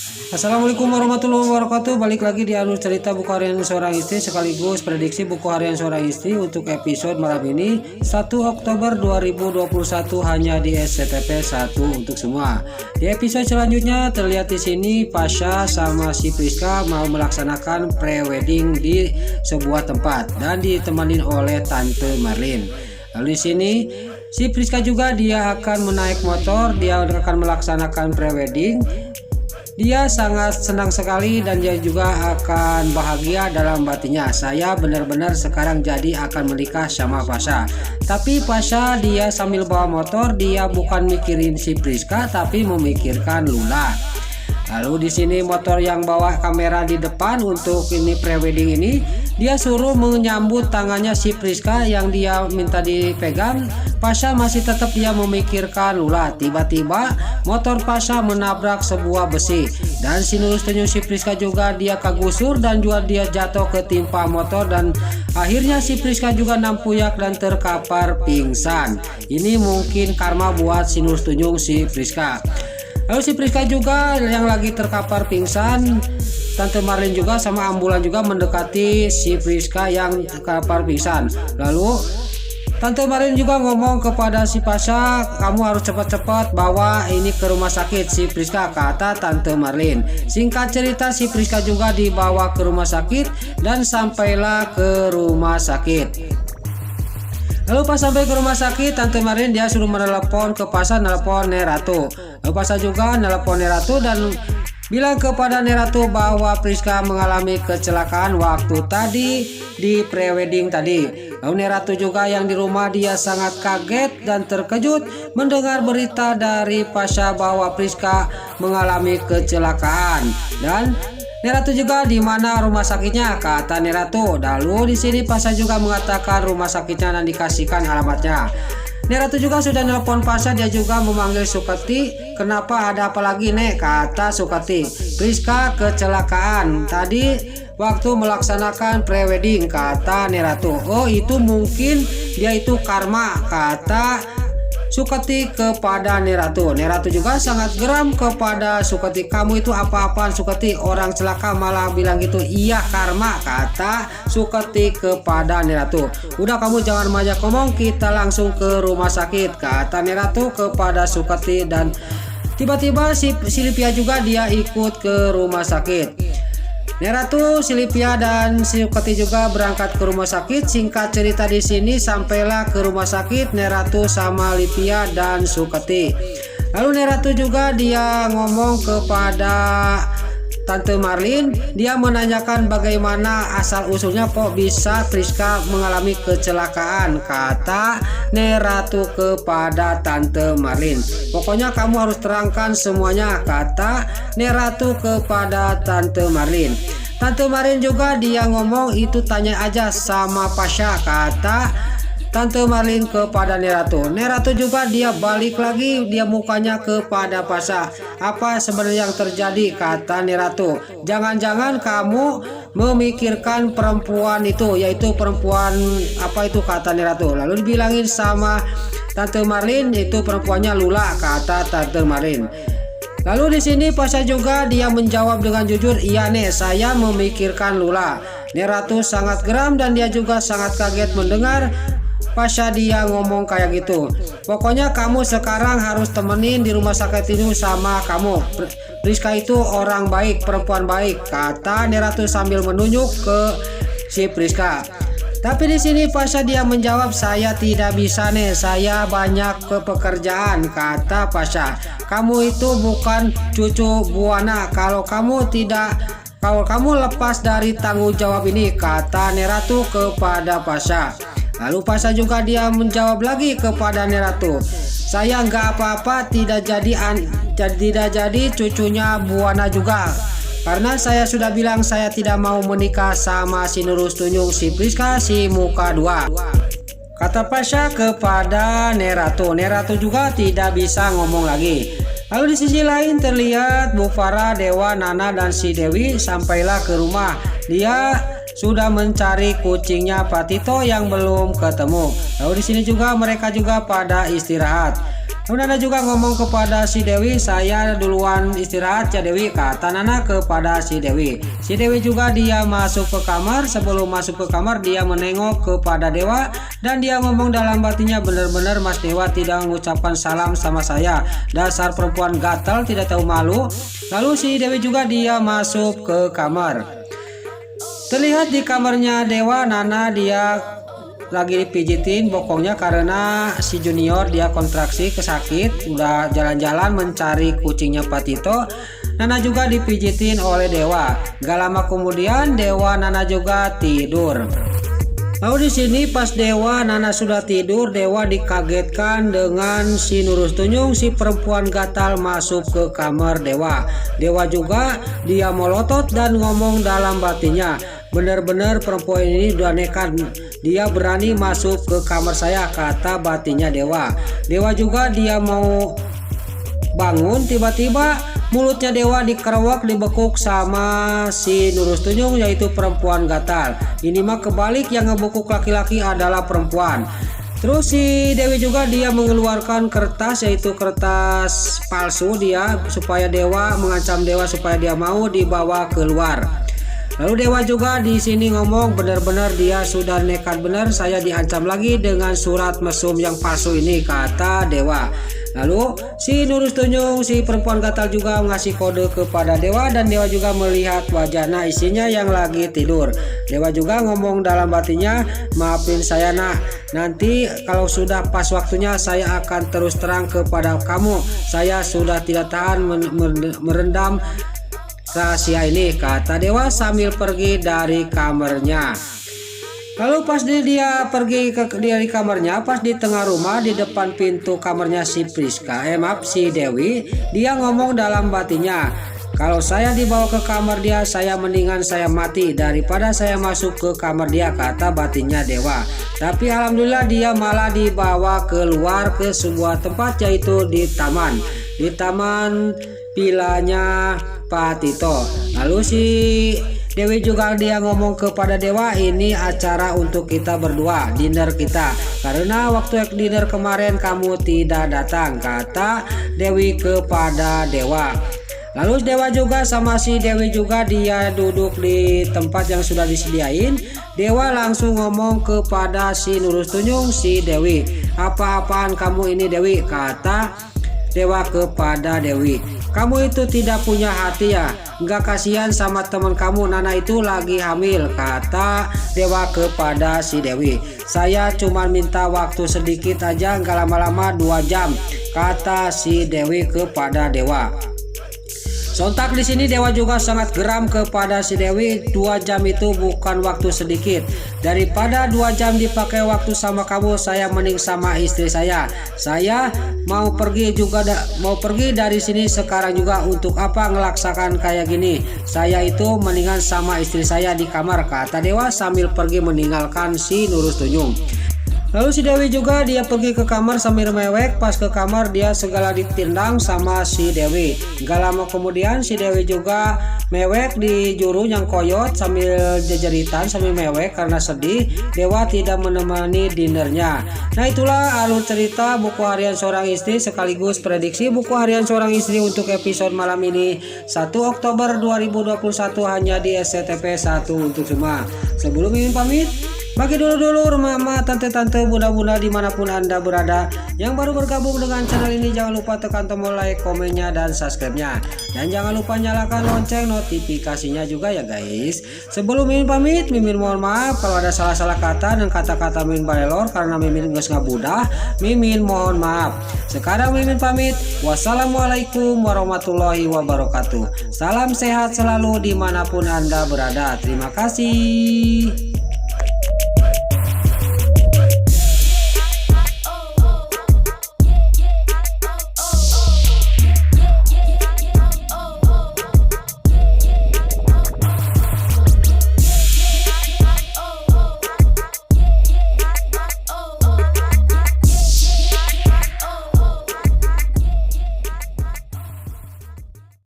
Assalamualaikum warahmatullahi wabarakatuh. Balik lagi di alur cerita buku harian seorang istri sekaligus prediksi buku harian seorang istri untuk episode malam ini 1 Oktober 2021 hanya di SCTP 1 untuk semua. Di episode selanjutnya terlihat di sini Pasha sama si Priska mau melaksanakan pre-wedding di sebuah tempat dan ditemani oleh Tante Marlin. Lalu di sini si Priska juga dia akan menaik motor, dia akan melaksanakan pre-wedding. Dia sangat senang sekali dan dia juga akan bahagia dalam batinnya. Saya benar-benar sekarang jadi akan menikah sama Pasha. Tapi Pasha dia sambil bawa motor, dia bukan mikirin si Priska tapi memikirkan Lula. Lalu di sini motor yang bawa kamera di depan untuk ini pre-wedding ini, dia suruh menyambut tangannya si Priska yang dia minta dipegang. Pasha masih tetap dia memikirkan Lula. Tiba-tiba motor Pasha menabrak sebuah besi dan si Priska juga dia kagusur dan juga dia jatuh ketimpa motor dan akhirnya si Priska juga nampuyak dan terkapar pingsan. Ini mungkin karma buat si Priska. Lalu si Priska juga yang lagi terkapar pingsan, Tante Marlin juga sama ambulan juga mendekati si Priska yang terkapar pingsan. Lalu Tante Marlin juga ngomong kepada si Pasha, kamu harus cepat-cepat bawa ini ke rumah sakit si Priska, kata Tante Marlin. Singkat cerita si Priska juga dibawa ke rumah sakit dan sampailah ke rumah sakit. Lalu pas sampai ke rumah sakit, Tante Marlin dia suruh menelepon ke Pasha, nelpon Neratu. Lalu Pasha juga nelpon Neratu dan bilang kepada Neratu bahwa Priska mengalami kecelakaan waktu tadi di pre-wedding tadi. Lalu Neratu juga yang di rumah dia sangat kaget dan terkejut mendengar berita dari Pasha bahwa Priska mengalami kecelakaan. Dan Neratu juga di mana rumah sakitnya, kata Neratu. Lalu di sini Pasha juga mengatakan rumah sakitnya dan dikasihkan alamatnya. Neratu juga sudah nelpon Pasha, dia juga memanggil Sukati. Kenapa, ada apa lagi nek, kata Sukati. Priska kecelakaan tadi waktu melaksanakan pre-wedding, kata Neratu. Oh itu mungkin dia itu karma, kata Sukati kepada Neratu. Neratu juga sangat geram kepada Sukati. Kamu itu apa-apaan Sukati? Orang celaka malah bilang gitu. Iya karma, kata Sukati kepada Neratu. Udah kamu jangan banyak ngomong, kita langsung ke rumah sakit, kata Neratu kepada Sukati. Dan tiba-tiba si Silvia juga dia ikut ke rumah sakit. Neratu, Silvia dan Sukati juga berangkat ke rumah sakit. Singkat cerita di sini sampailah ke rumah sakit Neratu sama Silvia dan Sukati. Lalu Neratu juga dia ngomong kepada Tante Marlin, dia menanyakan bagaimana asal usulnya kok bisa Priska mengalami kecelakaan, kata Neratu kepada Tante Marlin. Pokoknya kamu harus terangkan semuanya, kata Neratu kepada Tante Marlin. Tante Marlin juga dia ngomong itu tanya aja sama Pasha, kata Tante Marlin kepada Neratu. Neratu juga dia balik lagi dia mukanya kepada Pasha. Apa sebenarnya yang terjadi, kata Neratu. Jangan-jangan kamu memikirkan perempuan itu, yaitu perempuan apa itu, kata Neratu. Lalu dibilangin sama Tante Marlin itu perempuannya Lula, kata Tante Marlin. Lalu di sini Pasha juga dia menjawab dengan jujur, iya nih saya memikirkan Lula. Neratu sangat geram dan dia juga sangat kaget mendengar Pasha dia ngomong kayak gitu. Pokoknya kamu sekarang harus temenin di rumah sakit ini sama kamu. Priska itu orang baik, perempuan baik, kata Neratu sambil menunjuk ke si Priska. Tapi di sini Pasha dia menjawab, saya tidak bisa nih, saya banyak pekerjaan, kata Pasha. Kamu itu bukan cucu Buana, kalau kamu lepas dari tanggung jawab ini, kata Neratu kepada Pasha. Lalu Pasha juga dia menjawab lagi kepada Neratu, saya nggak apa-apa tidak jadi cucunya Buana juga, karena saya sudah bilang saya tidak mau menikah sama si Nurus Tunjung si Priska si muka dua, kata Pasha kepada Neratu. Neratu juga tidak bisa ngomong lagi. Lalu di sisi lain terlihat Bu Farah, Dewa, Nana dan si Dewi sampailah ke rumah. Dia sudah mencari kucingnya Pak Tito yang belum ketemu. Lalu di sini juga mereka juga pada istirahat. Nana juga ngomong kepada si Dewi, saya duluan istirahat ya Dewi, kata Nana kepada si Dewi. Si Dewi juga dia masuk ke kamar. Sebelum masuk ke kamar dia menengok kepada Dewa dan dia ngomong dalam batinnya, benar-benar Mas Dewa tidak mengucapkan salam sama saya, dasar perempuan gatal tidak tahu malu. Lalu si Dewi juga dia masuk ke kamar. Terlihat di kamarnya Dewa, Nana dia lagi dipijitin bokongnya karena si Junior dia kontraksi kesakit, udah jalan-jalan mencari kucingnya Patito. Nana juga dipijitin oleh Dewa. Gak lama kemudian Dewa Nana juga tidur. Lalu di sini pas Dewa Nana sudah tidur, Dewa dikagetkan dengan si Nurus Tunjung, si perempuan gatal masuk ke kamar Dewa. Dewa juga dia melotot dan ngomong dalam batinnya, benar-benar perempuan ini udah nekat, dia berani masuk ke kamar saya, kata batinnya Dewa. Dewa juga dia mau bangun, tiba-tiba mulutnya Dewa dikerewak, dibekuk sama si Nurus Tunjung, yaitu perempuan gatal. Ini mah kebalik, yang ngebekuk laki-laki adalah perempuan. Terus si Dewi juga dia mengeluarkan kertas, yaitu kertas palsu dia, supaya Dewa mengancam Dewa supaya dia mau dibawa keluar. Lalu Dewa juga di sini ngomong, benar-benar dia sudah nekat benar, saya diancam lagi dengan surat mesum yang palsu ini, kata Dewa. Lalu si Nurus Tunjung, si perempuan gatal juga ngasih kode kepada Dewa dan Dewa juga melihat wajahnya isinya yang lagi tidur. Dewa juga ngomong dalam batinnya, maafin saya nak, nanti kalau sudah pas waktunya saya akan terus terang kepada kamu, saya sudah tidak tahan merendam rahasia ini, kata Dewa sambil pergi dari kamarnya. Lalu pas dia pergi dari kamarnya, pas di tengah rumah di depan pintu kamarnya si si Dewi, dia ngomong dalam batinnya, kalau saya dibawa ke kamar dia, saya mendingan saya mati daripada saya masuk ke kamar dia, kata batinnya Dewa. Tapi alhamdulillah dia malah dibawa keluar ke sebuah tempat, yaitu di taman vilanya Patito. Lalu si Dewi juga dia ngomong kepada Dewa, ini acara untuk kita berdua, dinner kita, karena waktu dinner kemarin kamu tidak datang, kata Dewi kepada Dewa. Lalu Dewa juga sama si Dewi juga dia duduk di tempat yang sudah disediain. Dewa langsung ngomong kepada si Nurus Tunjung, si Dewi, apa-apaan kamu ini Dewi, kata Dewa kepada Dewi. Kamu itu tidak punya hati ya, nggak kasihan sama teman kamu Nana itu lagi hamil, kata Dewa kepada si Dewi. Saya cuma minta waktu sedikit aja, nggak lama-lama 2 jam, kata si Dewi kepada Dewa. Sontak di sini Dewa juga sangat geram kepada si Dewi. 2 jam itu bukan waktu sedikit. Daripada 2 jam dipakai waktu sama kamu, saya mending sama istri saya. Saya mau pergi dari sini sekarang juga. Untuk apa ngelaksakan kayak gini? Saya itu mendingan sama istri saya di kamar, kata Dewa sambil pergi meninggalkan si Nurus Tunjung. Lalu si Dewi juga dia pergi ke kamar sambil mewek. Pas ke kamar dia segala ditendang sama si Dewi. Gak lama kemudian si Dewi juga mewek di juru yang koyot sambil jejeritan sambil mewek karena sedih Dewa tidak menemani dinernya. Nah itulah alur cerita buku harian seorang istri sekaligus prediksi buku harian seorang istri untuk episode malam ini 1 Oktober 2021 hanya di SCTV 1 untuk semua. Sebelum Mimin pamit, bagi dulur-dulur, mama, tante-tante, bunda-bunda dimanapun anda berada yang baru bergabung dengan channel ini, jangan lupa tekan tombol like, komennya, dan subscribe-nya. Dan jangan lupa nyalakan lonceng notifikasinya juga ya guys. Sebelum Mimin pamit, Mimin mohon maaf kalau ada salah-salah kata dan kata-kata Mimin balelor karena Mimin geus ngabudah. Mimin mohon maaf. Sekarang Mimin pamit. Wassalamualaikum warahmatullahi wabarakatuh. Salam sehat selalu dimanapun anda berada. Terima kasih.